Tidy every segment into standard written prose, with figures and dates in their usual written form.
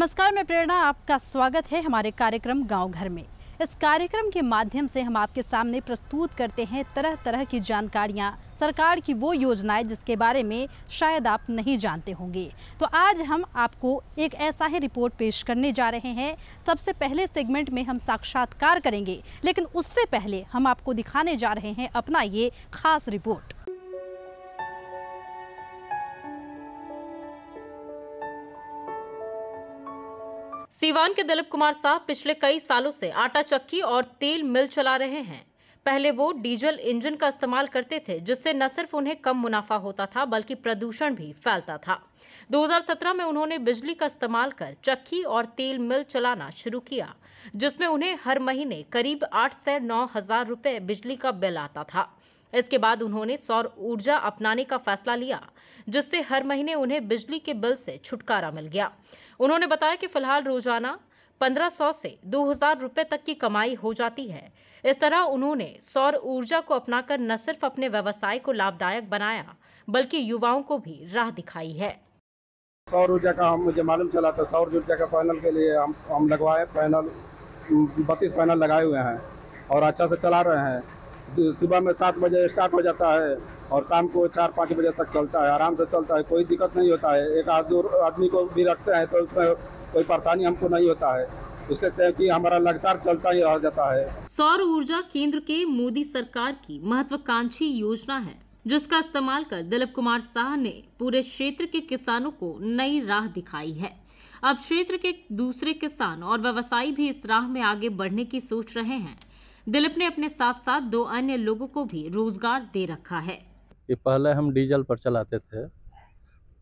नमस्कार, मैं प्रेरणा, आपका स्वागत है हमारे कार्यक्रम गांव घर में। इस कार्यक्रम के माध्यम से हम आपके सामने प्रस्तुत करते हैं तरह तरह की जानकारियां, सरकार की वो योजनाएं जिसके बारे में शायद आप नहीं जानते होंगे। तो आज हम आपको एक ऐसा ही रिपोर्ट पेश करने जा रहे हैं। सबसे पहले सेगमेंट में हम साक्षात्कार करेंगे, लेकिन उससे पहले हम आपको दिखाने जा रहे हैं अपना ये खास रिपोर्ट। सीवान के दिलीप कुमार साहब पिछले कई सालों से आटा चक्की और तेल मिल चला रहे हैं। पहले वो डीजल इंजन का इस्तेमाल करते थे, जिससे न सिर्फ उन्हें कम मुनाफा होता था बल्कि प्रदूषण भी फैलता था। 2017 में उन्होंने बिजली का इस्तेमाल कर चक्की और तेल मिल चलाना शुरू किया, जिसमें उन्हें हर महीने करीब 8 से 9 हजार रुपए बिजली का बिल आता था। इसके बाद उन्होंने सौर ऊर्जा अपनाने का फैसला लिया, जिससे हर महीने उन्हें बिजली के बिल से छुटकारा मिल गया। उन्होंने बताया कि फिलहाल रोजाना 1500 से 2000 रुपए तक की कमाई हो जाती है। इस तरह उन्होंने सौर ऊर्जा को अपनाकर न सिर्फ अपने व्यवसाय को लाभदायक बनाया, बल्कि युवाओं को भी राह दिखाई है। सौर ऊर्जा का मुझे मालूम चला, तो सौर ऊर्जा का पैनल के लिए हम लगवाए। पैनल 32 पैनल लगाए हुए हैं और अच्छा से चला रहे हैं। सुबह में 7 बजे स्टार्ट हो जाता है और शाम को 4-5 बजे तक चलता है। आराम से चलता है, कोई दिक्कत नहीं होता है। एक आदमी को भी रखते हैं तो उसमें कोई परेशानी हमको नहीं होता है। उसके से कि हमारा लगातार चलता ही रह जाता है। सौर ऊर्जा केंद्र के मोदी सरकार की महत्वाकांक्षी योजना है, जिसका इस्तेमाल कर दिलीप कुमार साह ने पूरे क्षेत्र के किसानों को नई राह दिखाई है। अब क्षेत्र के दूसरे किसान और व्यवसायी भी इस राह में आगे बढ़ने की सोच रहे हैं। दिलीप ने अपने साथ साथ 2 अन्य लोगों को भी रोजगार दे रखा है। ये पहले हम डीजल पर चलाते थे,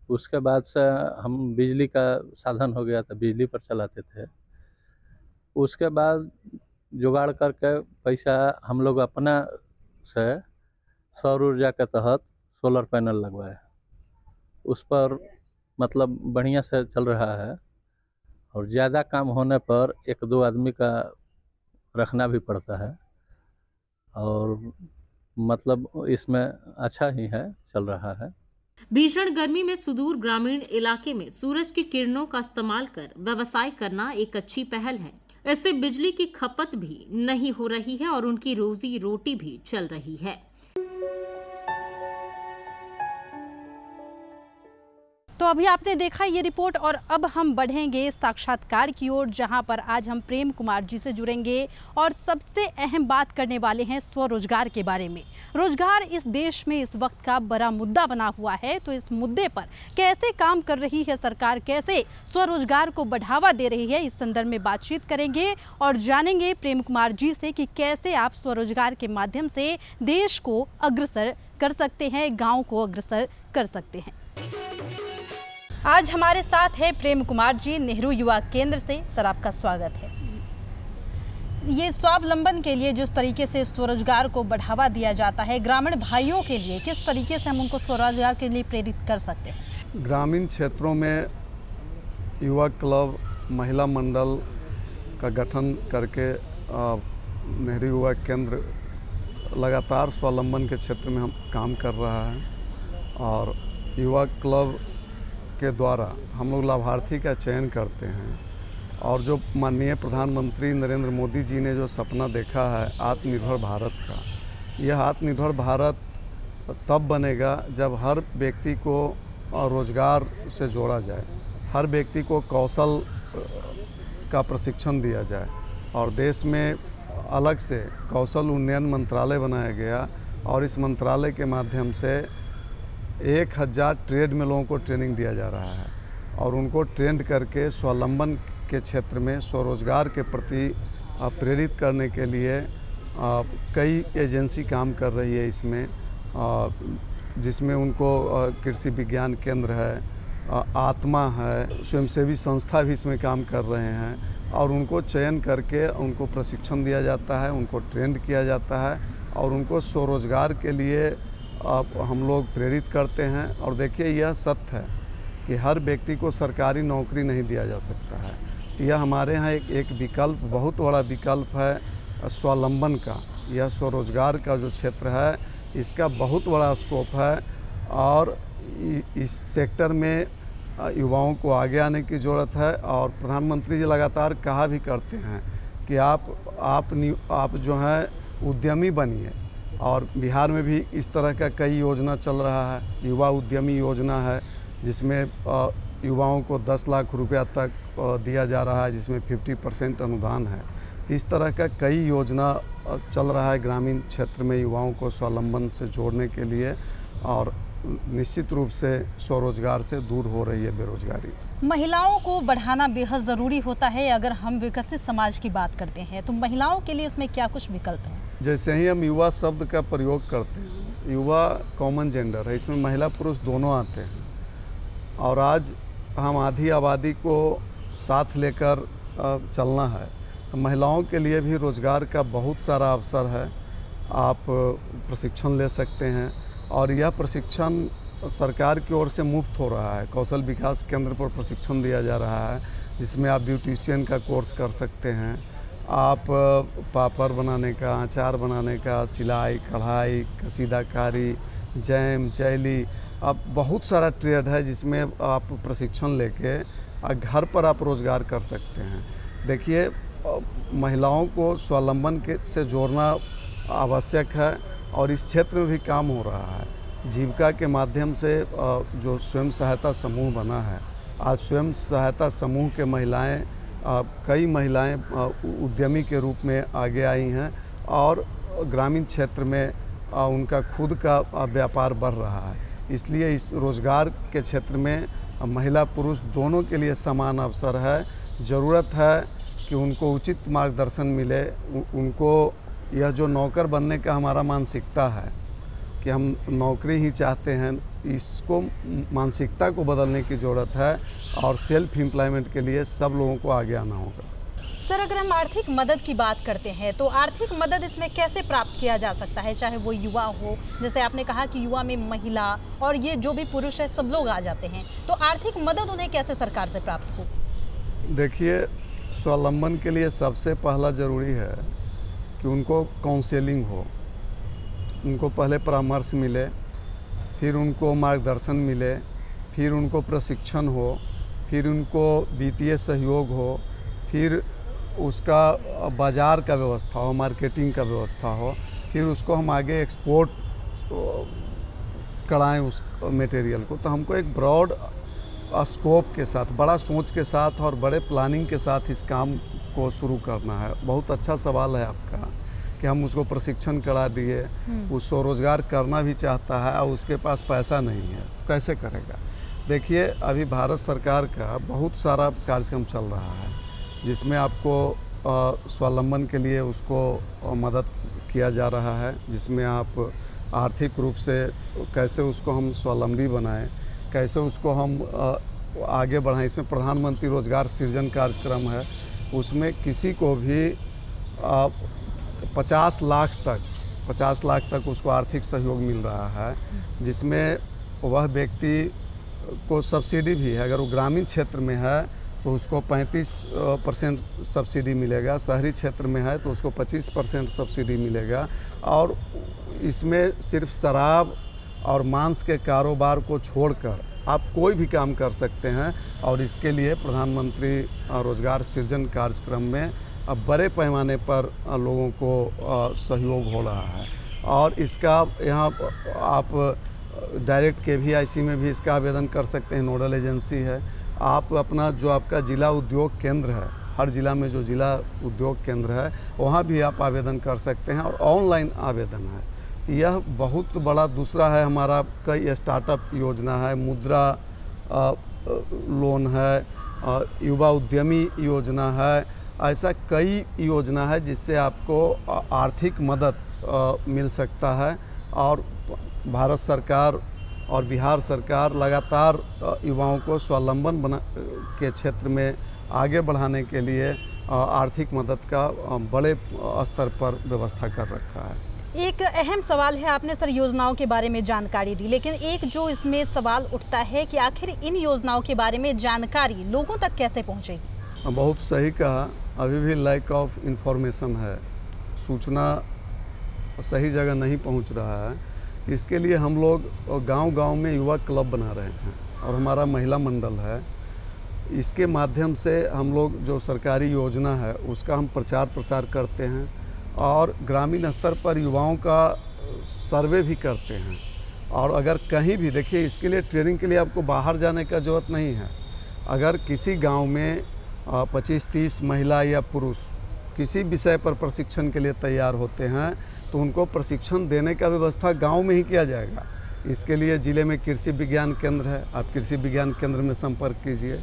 उसके बाद से हम बिजली का साधन हो गया था, बिजली पर चलाते थे। उसके बाद जुगाड़ करके पैसा हम लोग अपना से सौर ऊर्जा के तहत सोलर पैनल लगवाए। उस पर मतलब बढ़िया से चल रहा है और ज़्यादा काम होने पर 1-2 आदमी का रखना भी पड़ता है और मतलब इसमें अच्छा ही है, चल रहा है। भीषण गर्मी में सुदूर ग्रामीण इलाके में सूरज की किरणों का इस्तेमाल कर व्यवसाय करना एक अच्छी पहल है। इससे बिजली की खपत भी नहीं हो रही है और उनकी रोजी रोटी भी चल रही है। तो अभी आपने देखा ये रिपोर्ट और अब हम बढ़ेंगे साक्षात्कार की ओर, जहां पर आज हम प्रेम कुमार जी से जुड़ेंगे और सबसे अहम बात करने वाले हैं स्वरोजगार के बारे में। रोजगार इस देश में इस वक्त का बड़ा मुद्दा बना हुआ है, तो इस मुद्दे पर कैसे काम कर रही है सरकार, कैसे स्वरोजगार को बढ़ावा दे रही है, इस संदर्भ में बातचीत करेंगे और जानेंगे प्रेम कुमार जी से कि कैसे आप स्वरोजगार के माध्यम से देश को अग्रसर कर सकते हैं, गाँव को अग्रसर कर सकते हैं। आज हमारे साथ है प्रेम कुमार जी, नेहरू युवा केंद्र से। सर, आपका स्वागत है। ये स्वावलंबन के लिए जिस तरीके से स्वरोजगार को बढ़ावा दिया जाता है, ग्रामीण भाइयों के लिए किस तरीके से हम उनको स्वरोजगार के लिए प्रेरित कर सकते हैं? ग्रामीण क्षेत्रों में युवा क्लब, महिला मंडल का गठन करके नेहरू युवा केंद्र लगातार स्वावलंबन के क्षेत्र में हम काम कर रहा है और युवा क्लब के द्वारा हम लोग लाभार्थी का चयन करते हैं और जो माननीय प्रधानमंत्री नरेंद्र मोदी जी ने जो सपना देखा है आत्मनिर्भर भारत का, यह आत्मनिर्भर भारत तब बनेगा जब हर व्यक्ति को रोजगार से जोड़ा जाए, हर व्यक्ति को कौशल का प्रशिक्षण दिया जाए और देश में अलग से कौशल उन्नयन मंत्रालय बनाया गया और इस मंत्रालय के माध्यम से 1000 ट्रेड में लोगों को ट्रेनिंग दिया जा रहा है और उनको ट्रेंड करके स्वावलंबन के क्षेत्र में स्वरोजगार के प्रति प्रेरित करने के लिए कई एजेंसी काम कर रही है इसमें, जिसमें उनको कृषि विज्ञान केंद्र है, आत्मा है, स्वयंसेवी संस्था भी इसमें काम कर रहे हैं और उनको चयन करके उनको प्रशिक्षण दिया जाता है, उनको ट्रेंड किया जाता है और उनको स्वरोजगार के लिए हम लोग प्रेरित करते हैं। और देखिए, यह सत्य है कि हर व्यक्ति को सरकारी नौकरी नहीं दिया जा सकता है। यह हमारे यहाँ एक विकल्प, बहुत बड़ा विकल्प है स्वावलंबन का। यह स्वरोजगार का जो क्षेत्र है, इसका बहुत बड़ा स्कोप है और इस सेक्टर में युवाओं को आगे आने की ज़रूरत है। और प्रधानमंत्री जी लगातार कहा भी करते हैं कि आप जो है उद्यमी बनिए, और बिहार में भी इस तरह का कई योजना चल रहा है। युवा उद्यमी योजना है जिसमें युवाओं को 10 लाख रुपया तक दिया जा रहा है, जिसमें 50% अनुदान है। इस तरह का कई योजना चल रहा है ग्रामीण क्षेत्र में युवाओं को स्वावलंबन से जोड़ने के लिए, और निश्चित रूप से स्वरोजगार से दूर हो रही है बेरोजगारी। महिलाओं को बढ़ाना बेहद ज़रूरी होता है। अगर हम विकसित समाज की बात करते हैं तो महिलाओं के लिए इसमें क्या कुछ विकल्प हैं? जैसे ही हम युवा शब्द का प्रयोग करते हैं, युवा कॉमन जेंडर है, इसमें महिला पुरुष दोनों आते हैं। और आज हम आधी आबादी को साथ लेकर चलना है, तो महिलाओं के लिए भी रोज़गार का बहुत सारा अवसर है। आप प्रशिक्षण ले सकते हैं, और यह प्रशिक्षण सरकार की ओर से मुफ्त हो रहा है। कौशल विकास केंद्र पर प्रशिक्षण दिया जा रहा है, जिसमें आप ब्यूटिशियन का कोर्स कर सकते हैं, आप पापड़ बनाने का, अचार बनाने का, सिलाई कढ़ाई, कसीदाकारी, जैम चैली, अब बहुत सारा ट्रेड है जिसमें आप प्रशिक्षण लेके घर पर आप रोज़गार कर सकते हैं। देखिए, महिलाओं को स्वावलंबन से जोड़ना आवश्यक है, और इस क्षेत्र में भी काम हो रहा है। जीविका के माध्यम से जो स्वयं सहायता समूह बना है, आज स्वयं सहायता समूह के महिलाएं, कई महिलाएं उद्यमी के रूप में आगे आई हैं, और ग्रामीण क्षेत्र में उनका खुद का व्यापार बढ़ रहा है। इसलिए इस रोज़गार के क्षेत्र में महिला पुरुष दोनों के लिए समान अवसर है। ज़रूरत है कि उनको उचित मार्गदर्शन मिले। उनको यह जो नौकर बनने का हमारा मानसिकता है कि हम नौकरी ही चाहते हैं, इसको मानसिकता को बदलने की ज़रूरत है, और सेल्फ एम्प्लॉयमेंट के लिए सब लोगों को आगे आना होगा। सर, अगर हम आर्थिक मदद की बात करते हैं तो आर्थिक मदद इसमें कैसे प्राप्त किया जा सकता है, चाहे वो युवा हो, जैसे आपने कहा कि युवा में महिला और ये जो भी पुरुष है सब लोग आ जाते हैं, तो आर्थिक मदद उन्हें कैसे सरकार से प्राप्त हो? देखिए, स्वावलंबन के लिए सबसे पहला ज़रूरी है कि उनको काउंसलिंग हो, उनको पहले परामर्श मिले, फिर उनको मार्गदर्शन मिले, फिर उनको प्रशिक्षण हो, फिर उनको वित्तीय सहयोग हो, फिर उसका बाज़ार का व्यवस्था हो, मार्केटिंग का व्यवस्था हो, फिर उसको हम आगे एक्सपोर्ट कराएं उस मटेरियल को। तो हमको एक ब्रॉड स्कोप के साथ, बड़ा सोच के साथ और बड़े प्लानिंग के साथ इस काम को शुरू करना है। बहुत अच्छा सवाल है आपका कि हम उसको प्रशिक्षण करा दिए, उस स्वरोजगार करना भी चाहता है और उसके पास पैसा नहीं है, कैसे करेगा? देखिए, अभी भारत सरकार का बहुत सारा कार्यक्रम चल रहा है जिसमें आपको स्वावलंबन के लिए उसको मदद किया जा रहा है, जिसमें आप आर्थिक रूप से कैसे उसको हम स्वावलंबी बनाएं, कैसे उसको हम आगे बढ़ाएं। इसमें प्रधानमंत्री रोजगार सृजन कार्यक्रम है, उसमें किसी को भी 50 लाख तक उसको आर्थिक सहयोग मिल रहा है, जिसमें वह व्यक्ति को सब्सिडी भी है। अगर वो ग्रामीण क्षेत्र में है तो उसको 35% सब्सिडी मिलेगा, शहरी क्षेत्र में है तो उसको 25% सब्सिडी मिलेगा। और इसमें सिर्फ शराब और मांस के कारोबार को छोड़कर आप कोई भी काम कर सकते हैं, और इसके लिए प्रधानमंत्री रोजगार सृजन कार्यक्रम में अब बड़े पैमाने पर लोगों को सहयोग हो रहा है। और इसका यहाँ आप डायरेक्ट KVIC में भी इसका आवेदन कर सकते हैं, नोडल एजेंसी है। आप अपना जो आपका जिला उद्योग केंद्र है, हर जिला में जो जिला उद्योग केंद्र है वहाँ भी आप आवेदन कर सकते हैं, और ऑनलाइन आवेदन है। यह बहुत बड़ा दूसरा है हमारा, कई स्टार्टअप योजना है, मुद्रा लोन है, युवा उद्यमी योजना है, ऐसा कई योजना है जिससे आपको आर्थिक मदद मिल सकता है। और भारत सरकार और बिहार सरकार लगातार युवाओं को स्वावलंबन के क्षेत्र में आगे बढ़ाने के लिए आर्थिक मदद का बड़े स्तर पर व्यवस्था कर रखा है। एक अहम सवाल है, आपने सर योजनाओं के बारे में जानकारी दी, लेकिन एक जो इसमें सवाल उठता है कि आखिर इन योजनाओं के बारे में जानकारी लोगों तक कैसे पहुंचेगी? बहुत सही कहा, अभी भी लैक ऑफ इन्फॉर्मेशन है, सूचना सही जगह नहीं पहुंच रहा है। इसके लिए हम लोग गांव-गांव में युवा क्लब बना रहे हैं, और हमारा महिला मंडल है, इसके माध्यम से हम लोग जो सरकारी योजना है उसका हम प्रचार प्रसार करते हैं और ग्रामीण स्तर पर युवाओं का सर्वे भी करते हैं। और अगर कहीं भी देखिए, इसके लिए ट्रेनिंग के लिए आपको बाहर जाने का ज़रूरत नहीं है। अगर किसी गांव में 25-30 महिला या पुरुष किसी विषय पर प्रशिक्षण के लिए तैयार होते हैं तो उनको प्रशिक्षण देने का व्यवस्था गांव में ही किया जाएगा। इसके लिए ज़िले में कृषि विज्ञान केंद्र है, आप कृषि विज्ञान केंद्र में संपर्क कीजिए।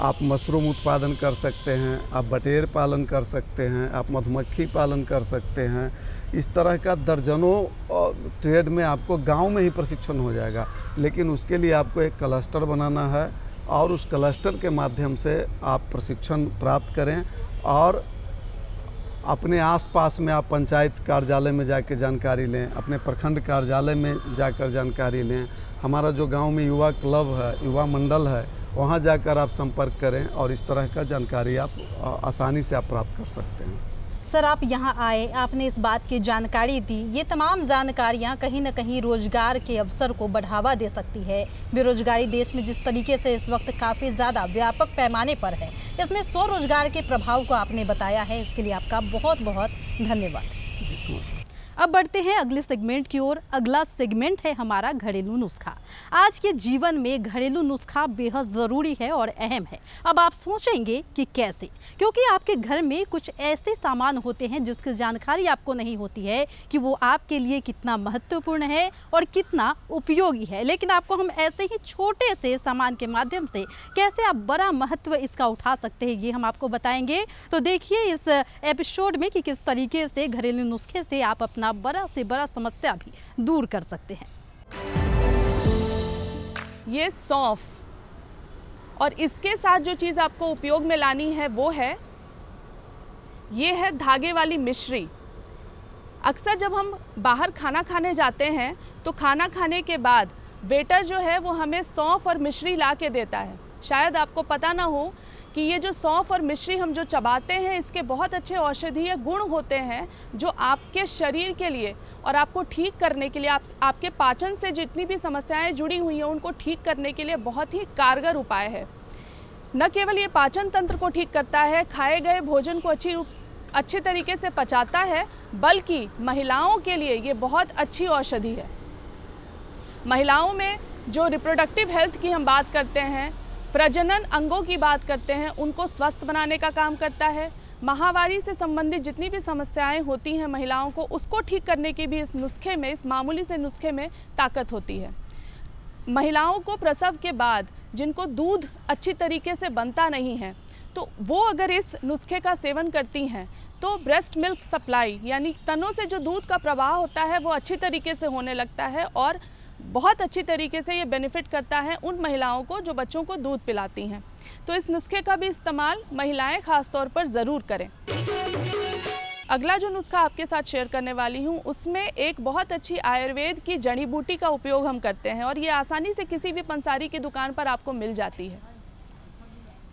आप मशरूम उत्पादन कर सकते हैं, आप बटेर पालन कर सकते हैं, आप मधुमक्खी पालन कर सकते हैं। इस तरह का दर्जनों ट्रेड में आपको गांव में ही प्रशिक्षण हो जाएगा। लेकिन उसके लिए आपको एक क्लस्टर बनाना है और उस क्लस्टर के माध्यम से आप प्रशिक्षण प्राप्त करें और अपने आसपास में आप पंचायत कार्यालय में जाकर जानकारी लें, अपने प्रखंड कार्यालय में जाकर जानकारी लें। हमारा जो गांव में युवा क्लब है, युवा मंडल है, वहां जाकर आप संपर्क करें और इस तरह का जानकारी आप आसानी से आप प्राप्त कर सकते हैं। सर, आप यहाँ आए, आपने इस बात की जानकारी दी। ये तमाम जानकारियाँ कहीं ना कहीं रोजगार के अवसर को बढ़ावा दे सकती है। बेरोजगारी देश में जिस तरीके से इस वक्त काफ़ी ज़्यादा व्यापक पैमाने पर है, इसमें स्वरोजगार के प्रभाव को आपने बताया है, इसके लिए आपका बहुत बहुत धन्यवाद। अब बढ़ते हैं अगले सेगमेंट की ओर। अगला सेगमेंट है हमारा घरेलू नुस्खा। आज के जीवन में घरेलू नुस्खा बेहद ज़रूरी है और अहम है। अब आप सोचेंगे कि कैसे, क्योंकि आपके घर में कुछ ऐसे सामान होते हैं जिसकी जानकारी आपको नहीं होती है कि वो आपके लिए कितना महत्वपूर्ण है और कितना उपयोगी है। लेकिन आपको हम ऐसे ही छोटे से सामान के माध्यम से कैसे आप बड़ा महत्व इसका उठा सकते हैं, ये हम आपको बताएंगे। तो देखिए इस एपिसोड में कि किस तरीके से घरेलू नुस्खे से आप अपना बड़ा से बड़ा समस्या भी दूर कर सकते हैं। ये सौंफ, और इसके साथ जो चीज़ आपको उपयोग में लानी है वो है, ये है धागे वाली मिश्री। अक्सर जब हम बाहर खाना खाने जाते हैं तो खाना खाने के बाद वेटर जो है वो हमें सौंफ और मिश्री ला के देता है। शायद आपको पता ना हो कि ये जो सौंफ और मिश्री हम जो चबाते हैं, इसके बहुत अच्छे औषधीय गुण होते हैं जो आपके शरीर के लिए और आपको ठीक करने के लिए, आपके पाचन से जितनी भी समस्याएं जुड़ी हुई हैं उनको ठीक करने के लिए बहुत ही कारगर उपाय है। न केवल ये पाचन तंत्र को ठीक करता है, खाए गए भोजन को अच्छी तरीके से पचाता है, बल्कि महिलाओं के लिए ये बहुत अच्छी औषधि है। महिलाओं में जो रिप्रोडक्टिव हेल्थ की हम बात करते हैं, प्रजनन अंगों की बात करते हैं, उनको स्वस्थ बनाने का काम करता है। माहवारी से संबंधित जितनी भी समस्याएं होती हैं महिलाओं को, उसको ठीक करने की भी इस नुस्खे में, इस मामूली से नुस्खे में ताकत होती है। महिलाओं को प्रसव के बाद जिनको दूध अच्छी तरीके से बनता नहीं है, तो वो अगर इस नुस्खे का सेवन करती हैं तो ब्रेस्ट मिल्क सप्लाई, यानी स्तनों से जो दूध का प्रवाह होता है वो अच्छी तरीके से होने लगता है और बहुत अच्छी तरीके से ये बेनिफिट करता है उन महिलाओं को जो बच्चों को दूध पिलाती हैं। तो इस नुस्खे का भी इस्तेमाल महिलाएं ख़ास तौर पर ज़रूर करें। अगला जो नुस्खा आपके साथ शेयर करने वाली हूँ, उसमें एक बहुत अच्छी आयुर्वेद की जड़ी बूटी का उपयोग हम करते हैं और ये आसानी से किसी भी पंसारी की दुकान पर आपको मिल जाती है।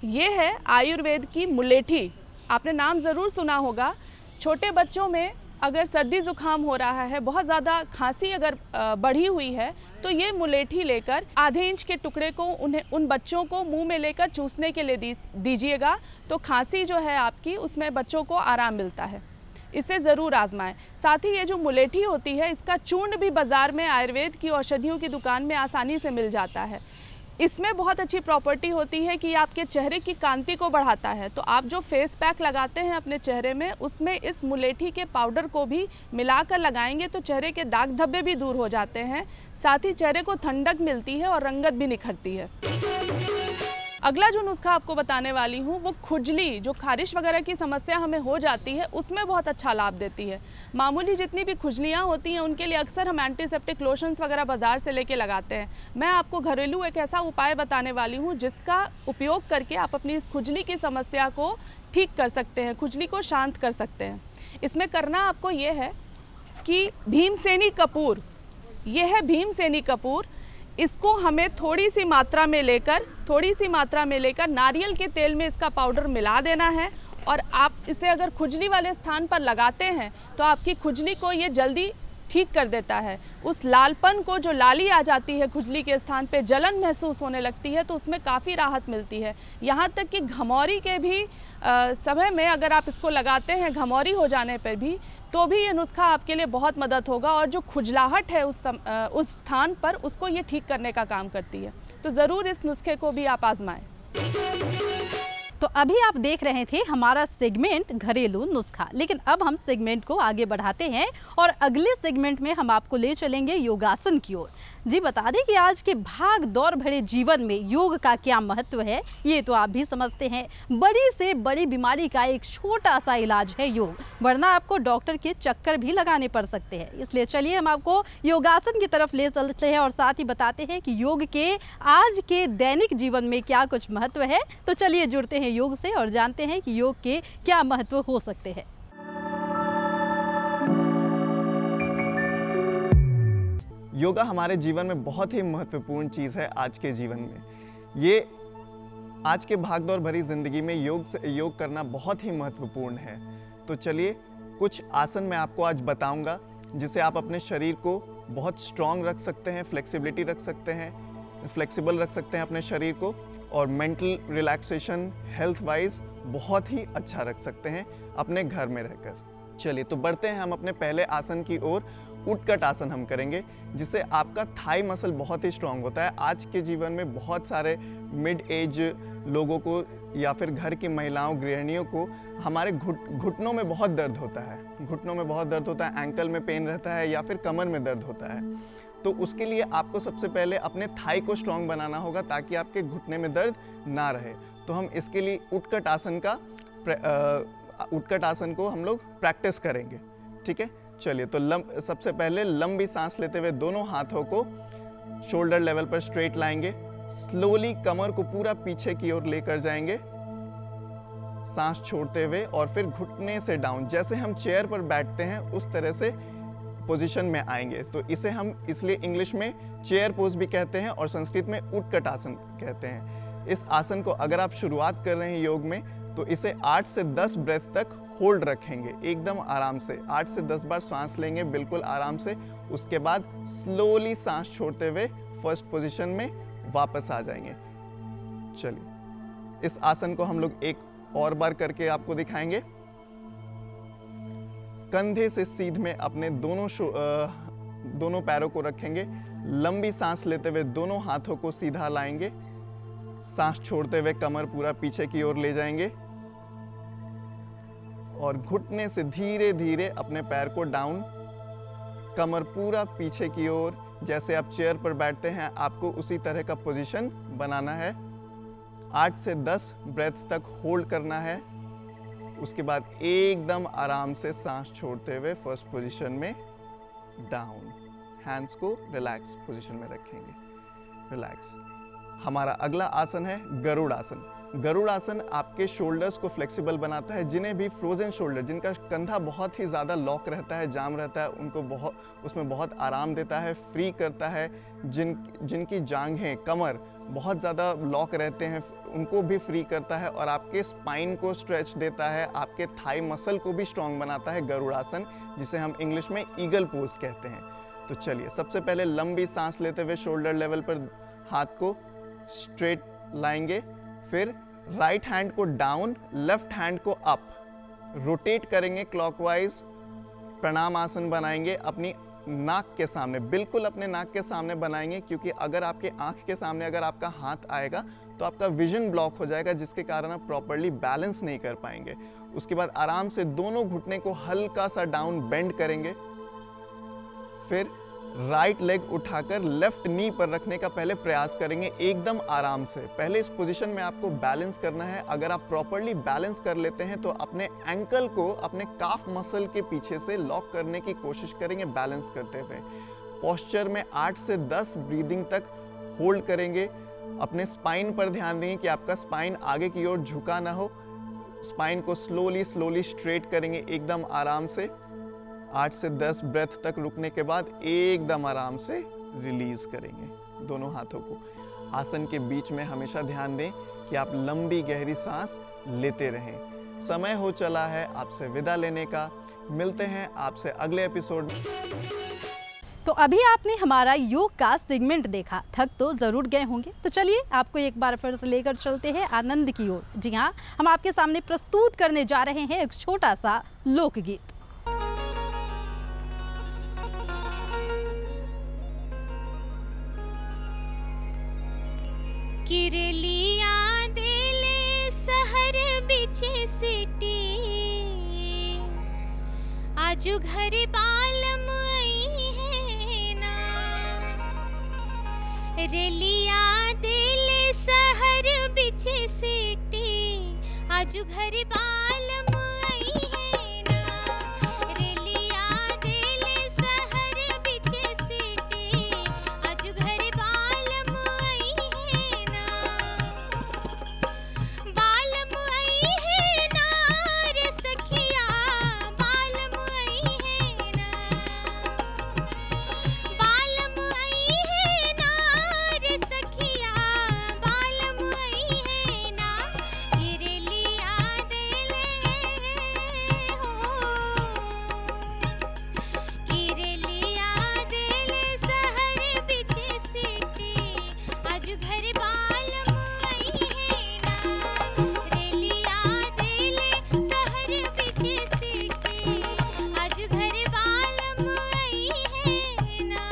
ये है आयुर्वेद की मुलेठी। आपने नाम ज़रूर सुना होगा। छोटे बच्चों में अगर सर्दी ज़ुकाम हो रहा है, बहुत ज़्यादा खांसी अगर बढ़ी हुई है, तो ये मुलेठी लेकर आधे इंच के टुकड़े को उन बच्चों को मुंह में लेकर चूसने के लिए दीजिएगा, तो खांसी जो है आपकी, उसमें बच्चों को आराम मिलता है। इसे ज़रूर आजमाएं। साथ ही ये जो मुलेठी होती है, इसका चूर्ण भी बाज़ार में आयुर्वेद की औषधियों की दुकान में आसानी से मिल जाता है। इसमें बहुत अच्छी प्रॉपर्टी होती है कि आपके चेहरे की कांति को बढ़ाता है। तो आप जो फेस पैक लगाते हैं अपने चेहरे में, उसमें इस मुलेठी के पाउडर को भी मिलाकर लगाएंगे तो चेहरे के दाग धब्बे भी दूर हो जाते हैं। साथ ही चेहरे को ठंडक मिलती है और रंगत भी निखरती है। अगला जो नुस्खा आपको बताने वाली हूँ वो खुजली, जो खारिश वगैरह की समस्या हमें हो जाती है, उसमें बहुत अच्छा लाभ देती है। मामूली जितनी भी खुजलियाँ होती हैं उनके लिए अक्सर हम एंटीसेप्टिक लोशंस वगैरह बाज़ार से लेके लगाते हैं। मैं आपको घरेलू एक ऐसा उपाय बताने वाली हूँ जिसका उपयोग करके आप अपनी इस खुजली की समस्या को ठीक कर सकते हैं, खुजली को शांत कर सकते हैं। इसमें करना आपको ये है कि भीमसेनी कपूर, ये है भीमसेनी कपूर, इसको हमें थोड़ी सी मात्रा में लेकर नारियल के तेल में इसका पाउडर मिला देना है और आप इसे अगर खुजली वाले स्थान पर लगाते हैं तो आपकी खुजली को ये जल्दी ठीक कर देता है। उस लालपन को, जो लाली आ जाती है खुजली के स्थान पे, जलन महसूस होने लगती है, तो उसमें काफ़ी राहत मिलती है। यहाँ तक कि घमौरी के भी समय में अगर आप इसको लगाते हैं, घमौरी हो जाने पर भी, तो भी ये नुस्खा आपके लिए बहुत मदद होगा और जो खुजलाहट है उस स्थान पर, उसको ये ठीक करने का काम करती है। तो ज़रूर इस नुस्खे को भी आप आजमाएं। तो अभी आप देख रहे थे हमारा सेगमेंट घरेलू नुस्खा, लेकिन अब हम सेगमेंट को आगे बढ़ाते हैं और अगले सेगमेंट में हम आपको ले चलेंगे योगासन की ओर। जी बता दें कि आज के भाग दौड़ भरे जीवन में योग का क्या महत्व है, ये तो आप भी समझते हैं। बड़ी से बड़ी बीमारी का एक छोटा सा इलाज है योग, वरना आपको डॉक्टर के चक्कर भी लगाने पड़ सकते हैं। इसलिए चलिए हम आपको योगासन की तरफ ले चलते हैं और साथ ही बताते हैं कि योग के आज के दैनिक जीवन में क्या कुछ महत्व है। तो चलिए जुड़ते हैं योग से और जानते हैं कि योग के क्या महत्व हो सकते हैं। योगा हमारे जीवन में बहुत ही महत्वपूर्ण चीज़ है आज के जीवन में। ये आज के भागदौड़ भरी ज़िंदगी में योग करना बहुत ही महत्वपूर्ण है। तो चलिए कुछ आसन मैं आपको आज बताऊंगा जिससे आप अपने शरीर को बहुत स्ट्रॉन्ग रख सकते हैं, फ्लेक्सिबिलिटी रख सकते हैं, फ्लेक्सिबल रख सकते हैं अपने शरीर को, और मेंटल रिलैक्सेशन, हेल्थ वाइज बहुत ही अच्छा रख सकते हैं अपने घर में रहकर। चलिए तो बढ़ते हैं हम अपने पहले आसन की ओर। उत्कट आसन हम करेंगे जिससे आपका थाई मसल बहुत ही स्ट्रांग होता है। आज के जीवन में बहुत सारे मिड एज लोगों को या फिर घर की महिलाओं, गृहिणियों को हमारे घुटनों में बहुत दर्द होता है। घुटनों में बहुत दर्द होता है, एंकल में पेन रहता है या फिर कमर में दर्द होता है। तो उसके लिए आपको सबसे पहले अपने थाई को स्ट्रांग बनाना होगा ताकि आपके घुटने में दर्द ना रहे। तो हम इसके लिए उत्कट आसन को हम लोग प्रैक्टिस करेंगे। ठीक है, चलिए तो सबसे पहले लंबी सांस लेते हुए दोनों हाथों को शोल्डर लेवल पर स्ट्रेट लाएंगे। स्लोली कमर को पूरा पीछे की ओर लेकर जाएंगे, सांस छोड़ते हुए, और फिर घुटने से डाउन, जैसे हम चेयर पर बैठते हैं उस तरह से पोजीशन में आएंगे। तो इसे हम इसलिए इंग्लिश में चेयर पोज भी कहते हैं और संस्कृत में उत्कट आसन कहते हैं। इस आसन को अगर आप शुरुआत कर रहे हैं योग में तो इसे 8 से 10 ब्रेथ तक होल्ड रखेंगे एकदम आराम से। 8 से 10 बार सांस लेंगे बिल्कुल आराम से। उसके बाद स्लोली सांस छोड़ते हुए फर्स्ट पोजीशन में वापस आ जाएंगे। चलिए इस आसन को हम लोग एक और बार करके आपको दिखाएंगे। कंधे से सीध में अपने दोनों पैरों को रखेंगे। लंबी सांस लेते हुए दोनों हाथों को सीधा लाएंगे। सांस छोड़ते हुए कमर पूरा पीछे की ओर ले जाएंगे और घुटने से धीरे धीरे अपने पैर को डाउन, कमर पूरा पीछे की ओर। जैसे आप चेयर पर बैठते हैं आपको उसी तरह का पोजीशन बनाना है। 8 से 10 ब्रेथ तक होल्ड करना है। उसके बाद एकदम आराम से सांस छोड़ते हुए फर्स्ट पोजीशन में डाउन। हैंड्स को रिलैक्स पोजीशन में रखेंगे, रिलैक्स। हमारा अगला आसन है गरुड़ आसन। गरुड़ आसन आपके शोल्डर्स को फ्लेक्सिबल बनाता है। जिन्हें भी फ्रोजन शोल्डर, जिनका कंधा बहुत ही ज़्यादा लॉक रहता है, जाम रहता है, उनको उसमें बहुत आराम देता है, फ्री करता है। जिनकी जांघें, कमर बहुत ज़्यादा लॉक रहते हैं, उनको भी फ्री करता है और आपके स्पाइन को स्ट्रेच देता है। आपके थाई मसल को भी स्ट्रॉन्ग बनाता है गरुड़ आसन, जिसे हम इंग्लिश में ईगल पोज कहते हैं। तो चलिए सबसे पहले लंबी सांस लेते हुए शोल्डर लेवल पर हाथ को स्ट्रेट लाएंगे। फिर राइट हैंड को डाउन, लेफ्ट हैंड को अप, रोटेट करेंगे क्लॉकवाइज। प्रणाम आसन बनाएंगे अपनी नाक के सामने, बिल्कुल अपने नाक के सामने बनाएंगे, क्योंकि अगर आपके आंख के सामने अगर आपका हाथ आएगा तो आपका विजन ब्लॉक हो जाएगा, जिसके कारण आप प्रॉपर्ली बैलेंस नहीं कर पाएंगे। उसके बाद आराम से दोनों घुटने को हल्का सा डाउन बेंड करेंगे। फिर राइट लेग उठाकर लेफ्ट नी पर रखने का पहले प्रयास करेंगे एकदम आराम से। पहले इस पोजीशन में आपको बैलेंस करना है। अगर आप प्रॉपर्ली बैलेंस कर लेते हैं तो अपने एंकल को अपने काफ मसल के पीछे से लॉक करने की कोशिश करेंगे बैलेंस करते हुए। पोस्चर में 8 से 10 ब्रीदिंग तक होल्ड करेंगे। अपने स्पाइन पर ध्यान देंगे कि आपका स्पाइन आगे की ओर झुका ना हो। स्पाइन को स्लोली स्ट्रेट करेंगे एकदम आराम से। 8 से 10 ब्रेथ तक रुकने के बाद एकदम आराम से रिलीज करेंगे दोनों हाथों को। आसन के बीच में हमेशा ध्यान दें कि आप लंबी गहरी सांस लेते रहें। समय हो चला है आपसे विदा लेने का। मिलते हैं आपसे अगले एपिसोड में। तो अभी आपने हमारा योग का सेगमेंट देखा, थक तो ज़रूर गए होंगे। तो चलिए आपको एक बार फिर से लेकर चलते हैं आनंद की ओर। जी हाँ, हम आपके सामने प्रस्तुत करने जा रहे हैं एक छोटा सा लोकगीत। किरलिया दिले सहर बिचे सिटी आजू घर बालम रेलिया दिल सहर बिचे सिटी आजू घर बालम आई है ना। रेलिया दिल सहर बिचे सिटी आजू घर बालम आई है ना। बालम आई है ना रे सखिया, बालम आई है ना। बालम आई है ना सखिया, बालम आई है ना। किरलिया दिले हो, किरलिया दिले सहर बिचे सिटी आजू घर बालम आई है ना। रेलिया दिले सहर बिचे सिटी आजू घर बालम आई है ना।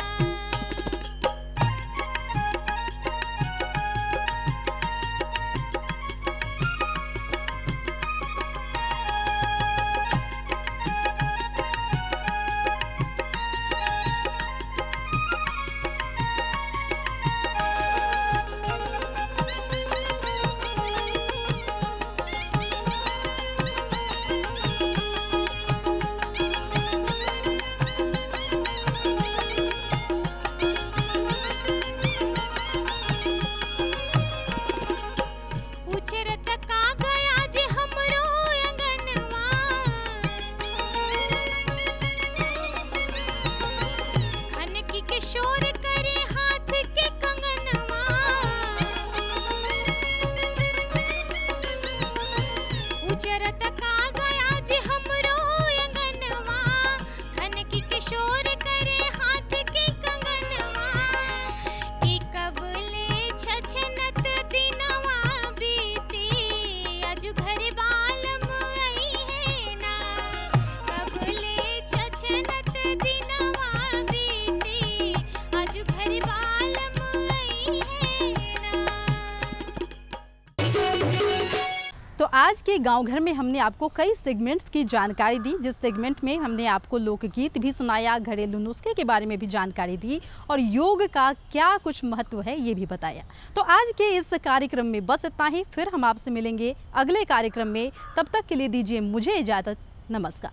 उचरत का गया जे हमरो अंगनवा, खनकी के शोर करे हाथ के कंगनवा। उचरत का गया जे हमरो अंगनवा, खनकी के शोर करे हाथ के कंगनवा। कि कबले छछनत दिनवा बीती आजू घर बालम आई है ना। कबले छछनत दिनवा बीती आजू घर बालम आई है ना। तो आज के गांव घर में हमने आपको कई सेगमेंट्स की जानकारी दी, जिस सेगमेंट में हमने आपको लोकगीत भी सुनाया, घरेलू नुस्खे के बारे में भी जानकारी दी और योग का क्या कुछ महत्व है ये भी बताया। तो आज के इस कार्यक्रम में बस इतना ही, फिर हम आपसे मिलेंगे अगले कार्यक्रम में। तब तक के लिए दीजिए मुझे इजाज़त। नमस्कार।